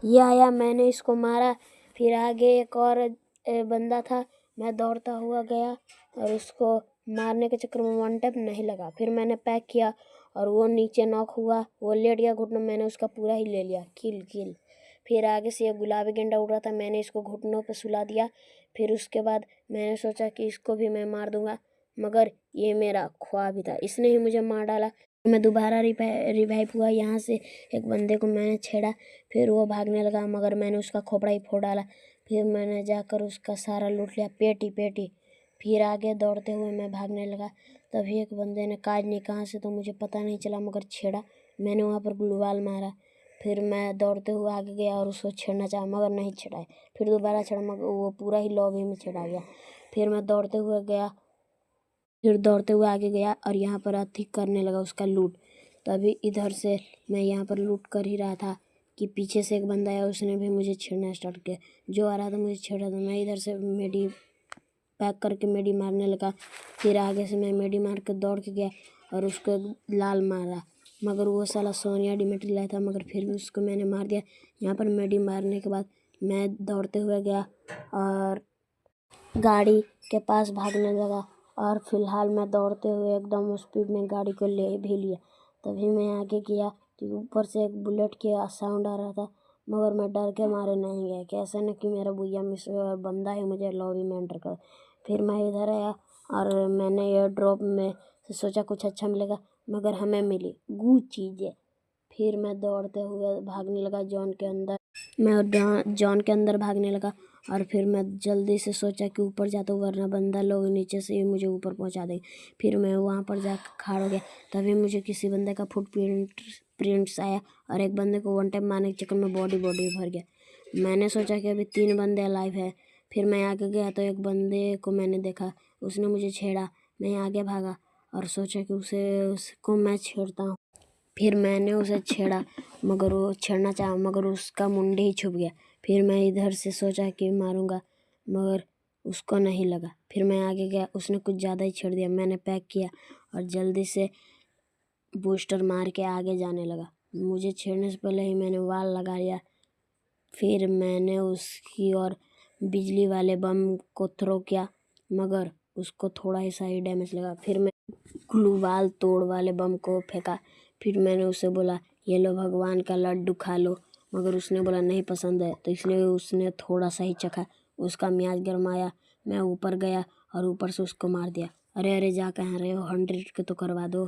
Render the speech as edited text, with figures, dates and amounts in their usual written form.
ये आया, मैंने इसको मारा। फिर आगे एक और बंदा था, मैं दौड़ता हुआ गया और उसको मारने के चक्कर में वन टैप नहीं लगा। फिर मैंने पैक किया और वो नीचे नॉक हुआ, वो लेट गया घुटनों, मैंने उसका पूरा ही ले लिया, किल। फिर आगे से ये गुलाबी गेंडा उड़ रहा था, मैंने इसको घुटनों पे सुला दिया। फिर उसके बाद मैंने सोचा कि इसको भी मैं मार दूंगा, मगर ये मेरा ख्वाब ही था, इसने ही मुझे मार डाला। मैं दोबारा रिवाइव हुआ, यहाँ से एक बंदे को मैंने छेड़ा। फिर वो भागने लगा, मगर मैंने उसका खोपड़ा ही फोड़ डाला। फिर मैंने जाकर उसका सारा लूट लिया, पेटी। फिर आगे दौड़ते हुए मैं भागने लगा। तभी एक बंदे ने काज नहीं कहाँ से तो मुझे पता नहीं चला, मगर छेड़ा। मैंने वहाँ पर ग्लूवाल मारा। फिर मैं दौड़ते हुए आगे गया और उसको छेड़ना चाहा, मगर नहीं छेड़ा। फिर दोबारा छेड़ा, मगर वो पूरा ही लॉबी में छेड़ा गया। फिर मैं दौड़ते हुए आगे गया और यहाँ पर अधिक करने लगा उसका लूट। तभी इधर से मैं यहाँ पर लूट कर ही रहा था कि पीछे से एक बंदा आया, उसने भी मुझे छेड़ना स्टार्ट किया। जो आ रहा था मुझे छेड़ रहा था, मैं इधर से मेडी पैक करके मेडी मारने लगा। फिर आगे से मैं मेडी मार के दौड़ के गया और उसको लाल मारा, मगर वो साला सोनिया डिमेट्री लाया था, मगर फिर भी उसको मैंने मार दिया। यहाँ पर मेडी मारने के बाद मैं दौड़ते हुए गया और गाड़ी के पास भागने लगा। और फिलहाल मैं दौड़ते हुए एकदम स्पीड में गाड़ी को ले भी लिया। तभी मैं आगे गया तो ऊपर से एक बुलेट के साउंड आ रहा था, मगर मैं डर के मारे नहीं गया, कैसे न कि मेरा भैया मिस बंदा ही मुझे लॉबी में एंटर कर। फिर मैं इधर आया और मैंने एयर ड्रॉप में सोचा कुछ अच्छा मिलेगा, मगर हमें मिली गू चीज़ें। फिर मैं दौड़ते हुए भागने लगा जॉन के अंदर भागने लगा। और फिर मैं जल्दी से सोचा कि ऊपर जाता हूँ, वरना बंदा लोग नीचे से ही मुझे ऊपर पहुंचा देंगे। फिर मैं वहाँ पर जाकर खड़ा हो गया। तभी मुझे किसी बंदे का फुट प्रिंट्स आया और एक बंदे को वन टाइम मारने के चक्कर में बॉडी भर गया। मैंने सोचा कि अभी 3 बंदे अलाइव है। फिर मैं आगे गया तो एक बंदे को मैंने देखा, उसने मुझे छेड़ा। मैं आगे भागा और सोचा कि उसको मैं छेड़ता हूँ। फिर मैंने उसे छेड़ा, मगर वो छेड़ना चाहा, मगर उसका मुंडी ही छुप गया। फिर मैं इधर से सोचा कि मारूंगा, मगर उसको नहीं लगा। फिर मैं आगे गया, उसने कुछ ज़्यादा ही छेड़ दिया। मैंने पैक किया और जल्दी से बूस्टर मार के आगे जाने लगा। मुझे छेड़ने से पहले ही मैंने वाल लगा लिया। फिर मैंने उसकी और बिजली वाले बम को थ्रो किया, मगर उसको थोड़ा ही सही डैमेज लगा। फिर मैं ग्लूवाल तोड़ वाले बम को फेंका। फिर मैंने उसे बोला, ये लो भगवान का लड्डू खा लो, मगर उसने बोला नहीं पसंद है, तो इसलिए उसने थोड़ा सा ही चखा। उसका मियाज गरमाया। मैं ऊपर गया और ऊपर से उसको मार दिया। अरे जा कहाँ रहे हो, 100 के तो करवा दो।